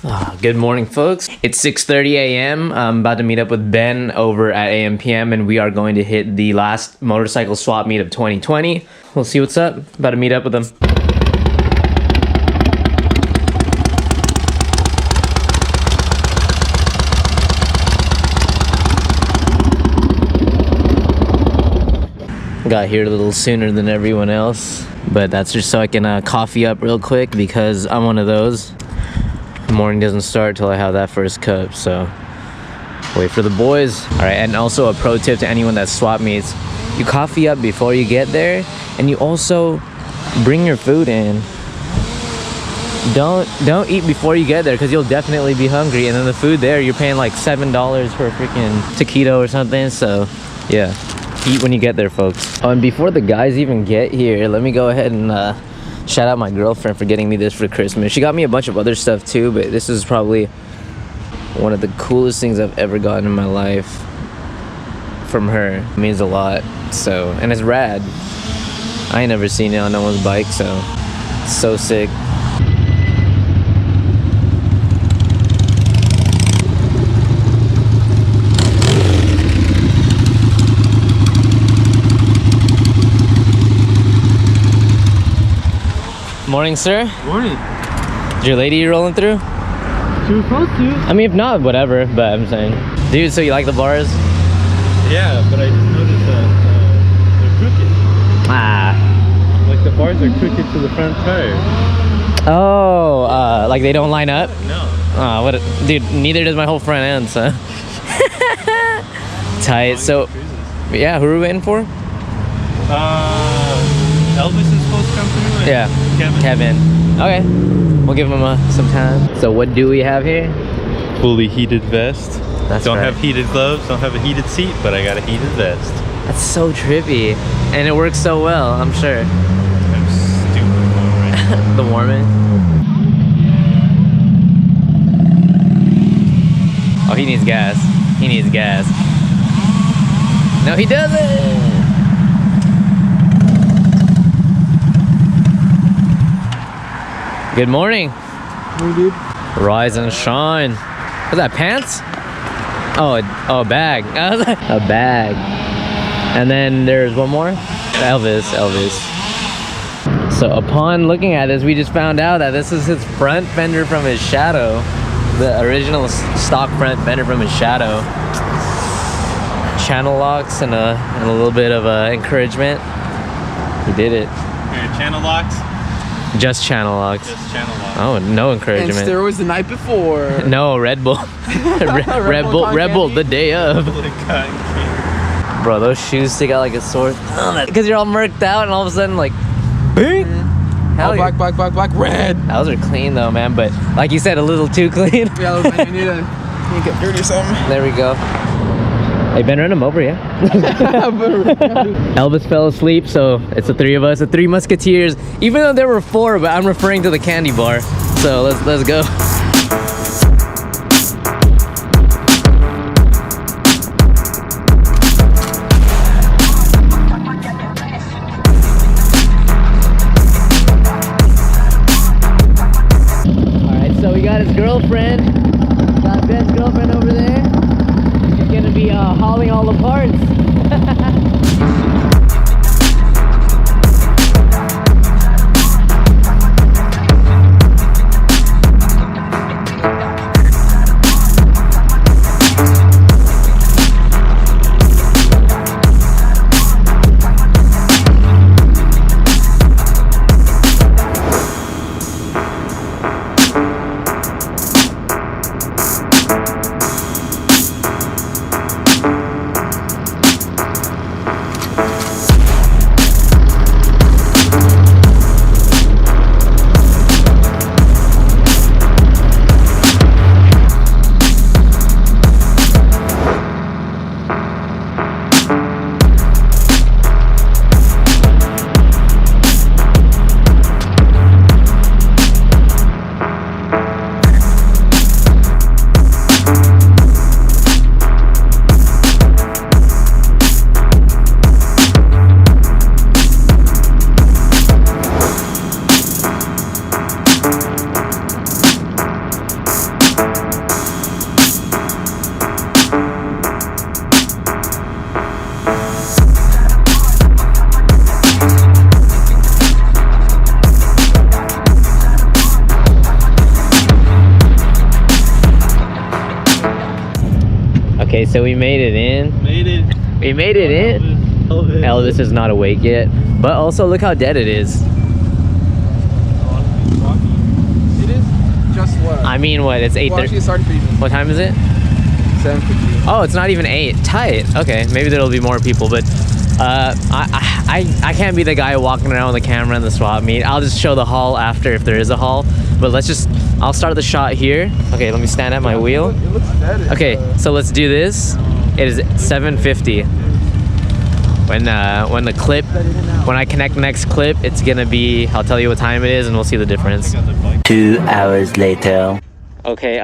Good morning, folks. It's 6:30 a.m. I'm about to meet up with Ben over at AM/PM, and we are going to hit the last motorcycle swap meet of 2020. We'll see what's up. About to meet up with him. Got here a little sooner than everyone else, but that's just so I can coffee up real quick because I'm one of those. The morning doesn't start till I have that first cup, so wait for the boys. All right, and also a pro tip to anyone that swap meets: you coffee up before you get there, and you also bring your food in. Don't eat before you get there because you'll definitely be hungry, and then the food there, you're paying like $7 for a freaking taquito or something. So yeah, eat when you get there, folks. Oh, and before the guys even get here, let me go ahead and shout out my girlfriend for getting me this for Christmas. She got me a bunch of other stuff too, but this is probably one of the coolest things I've ever gotten in my life from her. It means a lot. So, and it's rad. I ain't never seen it on no one's bike, so it's so sick. Morning, sir. Morning. Is your lady rolling through? She was supposed to. I mean, if not, whatever, but I'm saying. Dude, so you like the bars? Yeah, but I just noticed that they're crooked. Ah. Like the bars are crooked to the front tire. Oh, like they don't line up? No. Oh, what dude, neither does my whole front end, so. Tight. So, yeah, who are we waiting for? Elvis is supposed to come through. Yeah, Kevin. Okay, we'll give him some time. So what do we have here? Fully heated vest. That's don't right. have heated gloves, don't have a heated seat, but I got a heated vest. That's so trippy. And it works so well, I'm sure. I'm stupid for right now. The warming. Oh, he needs gas. He needs gas. No, he doesn't. Good morning. Hey, dude. Rise and shine. Was that pants? Oh, a bag. I was like, a bag. And then there's one more. Elvis. So upon looking at this, we just found out that this is his front fender from his Shadow. The original stock front fender from his Shadow. Channel locks and a little bit of encouragement. He did it. Here, channel locks. Just channel locks. Just channel locks. Oh, no And encouragement. steroids the night before. No, Red Bull. Red Bull the day of. Bro, those shoes stick out like a sore thumb. Because you're all murked out and all of a sudden like, bing. Hell Oh, yeah. black, red. Those are clean though, man. But like you said, a little too clean. Yeah, we need to get dirty or something. There we go. Hey, Ben, run him over, yeah? Elvis fell asleep, so it's the three of us, the three musketeers. Even though there were four, but I'm referring to the candy bar. So let's go. All right, so we got his girlfriend. Got Ben's girlfriend over there. Gonna be hauling all the parts. Okay, so we made it in. Made it. We made it in. Elvis is not awake yet, but also look how dead it is. It is just what? I mean, what? It's 8:30. Well, actually, it started pretty much. What time is it? 7:50. Oh, it's not even 8. Tight. Okay, maybe there'll be more people, but I can't be the guy walking around with the camera in the swap meet. I'll just show the haul after if there is a haul. But I'll start the shot here. Okay, let me stand at my wheel. It looks dead. Okay, so let's do this. It is 7:50. When I connect the next clip, it's gonna be, I'll tell you what time it is and we'll see the difference. 2 hours later. Okay,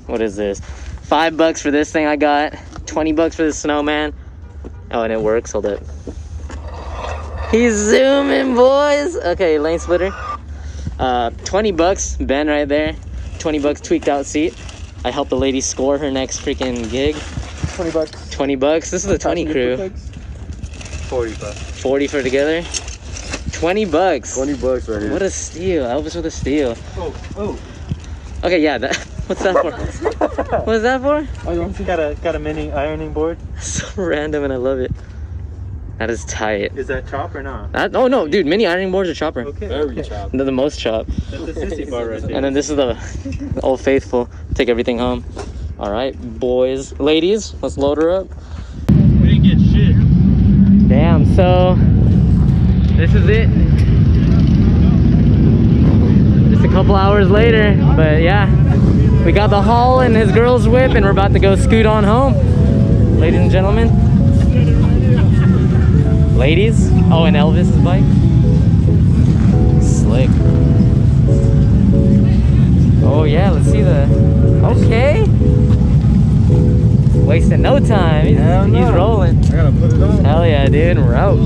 what is this? $5 for this thing I got. 20 bucks for the snowman. Oh, and it works, hold up. He's zooming, boys. Okay, lane splitter. 20 bucks, Ben right there. 20 bucks tweaked out seat. I helped the lady score her next freaking gig. 20 bucks. 20 bucks. This is the 20 crew. 40 bucks. 40 for together. 20 bucks. 20 bucks right here. What a steal. Elvis with a steal. Oh. Okay, yeah, what's that for? What is that for? Oh, you want to see? Got a mini ironing board. So random and I love it. That is tight. Is that chop or not? Oh no, dude, mini ironing boards are chopper. Okay. Very chopped. They're the most chop. That's a sissy bar right there. And then this is the Old Faithful. Take everything home. All right, boys, ladies, let's load her up. We didn't get shit. Damn, so this is it. Just a couple hours later, but yeah, we got the haul in his girl's whip and we're about to go scoot on home. Ladies and gentlemen. Ladies. Oh, and Elvis's bike. Slick. Oh yeah, let's see the, okay. Wasting no time, he's rolling. I gotta put it on. Hell yeah, dude, we're out.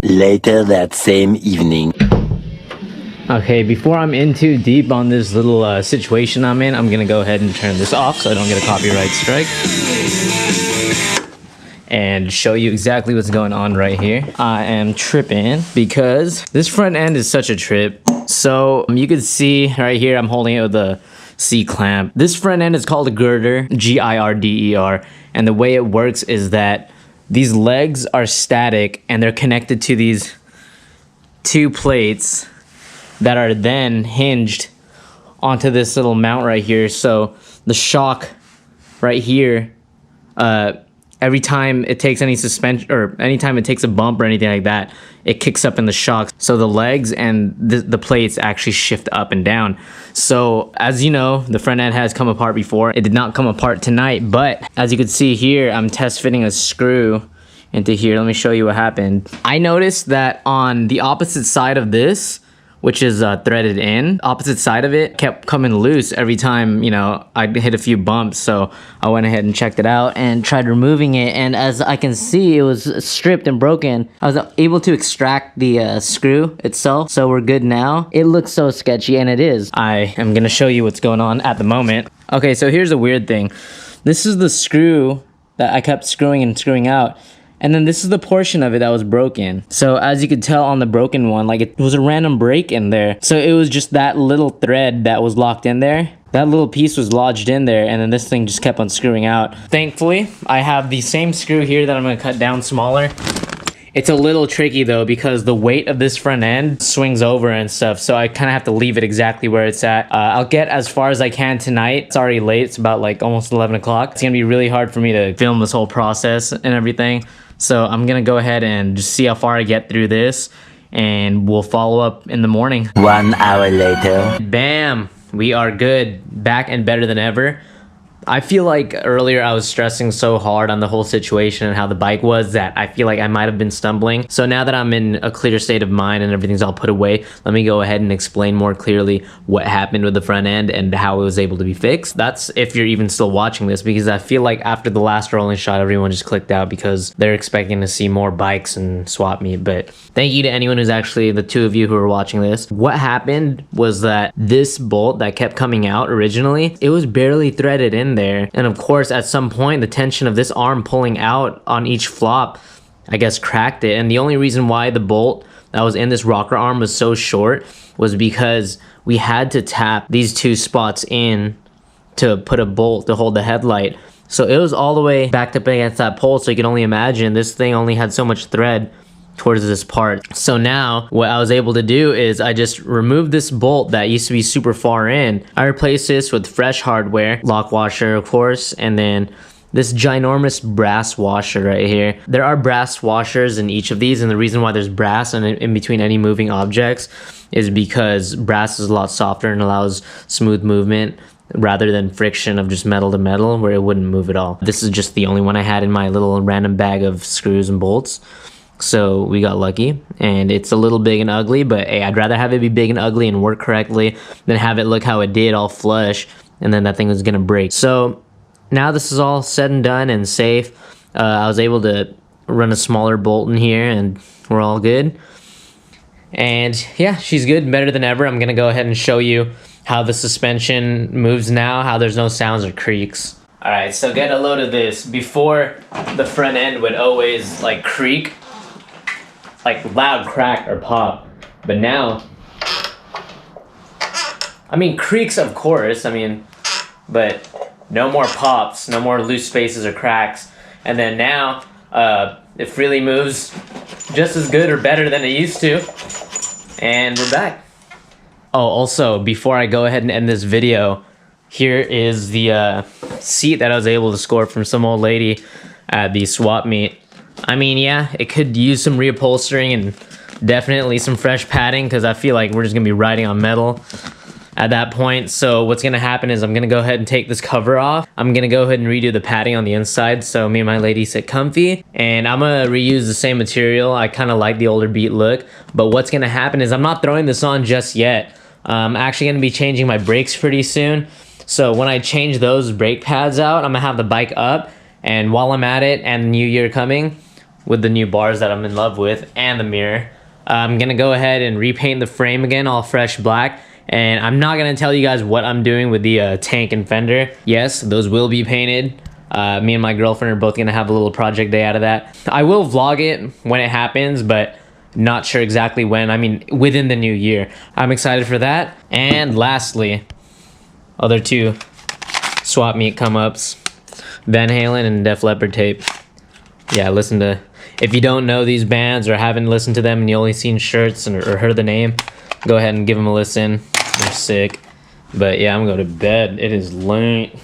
Later that same evening. Okay, before I'm in too deep on this little situation I'm in, I'm gonna go ahead and turn this off so I don't get a copyright strike. And show you exactly what's going on right here. I am tripping because this front end is such a trip. So you can see right here, I'm holding it with the C-clamp. This front end is called a girder, G-I-R-D-E-R. And the way it works is that these legs are static and they're connected to these two plates that are then hinged onto this little mount right here. So the shock right here, every time it takes any suspension or anytime it takes a bump or anything like that, it kicks up in the shocks. So the legs and the plates actually shift up and down. So as you know, the front end has come apart before. It did not come apart tonight, but as you can see here, I'm test fitting a screw into here. Let me show you what happened. I noticed that on the opposite side of this, which is threaded in. Opposite side of it kept coming loose every time, you know, I'd hit a few bumps. So I went ahead and checked it out and tried removing it. And as I can see, it was stripped and broken. I was able to extract the screw itself. So we're good now. It looks so sketchy, and it is. I am gonna show you what's going on at the moment. Okay, so here's a weird thing. This is the screw that I kept screwing and screwing out. And then this is the portion of it that was broken. So as you could tell on the broken one, like it was a random break in there. So it was just that little thread that was locked in there. That little piece was lodged in there, and then this thing just kept on screwing out. Thankfully, I have the same screw here that I'm gonna cut down smaller. It's a little tricky though, because the weight of this front end swings over and stuff, so I kind of have to leave it exactly where it's at. I'll get as far as I can tonight. It's already late, it's about like almost 11 o'clock. It's gonna be really hard for me to film this whole process and everything. So I'm gonna go ahead and just see how far I get through this, and we'll follow up in the morning. 1 hour later. Bam! We are good. Back and better than ever. I feel like earlier I was stressing so hard on the whole situation and how the bike was that I feel like I might have been stumbling. So now that I'm in a clear state of mind and everything's all put away, let me go ahead and explain more clearly what happened with the front end and how it was able to be fixed. That's if you're even still watching this, because I feel like after the last rolling shot, everyone just clicked out because they're expecting to see more bikes and swap meet. But thank you to anyone who's actually, the two of you who are watching this. What happened was that this bolt that kept coming out originally, it was barely threaded in there, and of course at some point the tension of this arm pulling out on each flop, I guess, cracked it. And the only reason why the bolt that was in this rocker arm was so short was because we had to tap these two spots in to put a bolt to hold the headlight. So it was all the way backed up against that pole, so you can only imagine this thing only had so much thread towards this part. So now what I was able to do is I just removed this bolt that used to be super far in. I replaced this with fresh hardware, lock washer of course, and then this ginormous brass washer right here. There are brass washers in each of these, and the reason why there's brass in between any moving objects is because brass is a lot softer and allows smooth movement rather than friction of just metal to metal where it wouldn't move at all. This is just the only one I had in my little random bag of screws and bolts. So we got lucky, and it's a little big and ugly, but hey, I'd rather have it be big and ugly and work correctly than have it look how it did, all flush, and then that thing was gonna break. So now this is all said and done and safe. I was able to run a smaller bolt in here, and we're all good. And yeah, she's good, better than ever. I'm gonna go ahead and show you how the suspension moves now, how there's no sounds or creaks. All right, so get a load of this. Before, the front end would always like creak, like loud crack or pop, but now, I mean, creaks of course, I mean, but no more pops, no more loose spaces or cracks. And then now it freely moves just as good or better than it used to, and we're back. Oh, also, before I go ahead and end this video, here is the seat that I was able to score from some old lady at the swap meet. I mean, yeah, it could use some reupholstering and definitely some fresh padding, because I feel like we're just gonna be riding on metal at that point. So what's gonna happen is I'm gonna go ahead and take this cover off. I'm gonna go ahead and redo the padding on the inside so me and my lady sit comfy, and I'm gonna reuse the same material. I kind of like the older beat look, but what's gonna happen is I'm not throwing this on just yet. I'm actually gonna be changing my brakes pretty soon. So when I change those brake pads out, I'm gonna have the bike up, and while I'm at it and the new year coming with the new bars that I'm in love with and the mirror, I'm gonna go ahead and repaint the frame again, all fresh black. And I'm not gonna tell you guys what I'm doing with the tank and fender. Yes, those will be painted. Me and my girlfriend are both gonna have a little project day out of that. I will vlog it when it happens, but not sure exactly when. I mean, within the new year. I'm excited for that. And lastly, other two swap meet come-ups, Van Halen and Def Leppard tape. Yeah, listen to, if you don't know these bands or haven't listened to them and you only seen shirts or heard the name, go ahead and give them a listen. They're sick. But yeah, I'm gonna go to bed. It is late.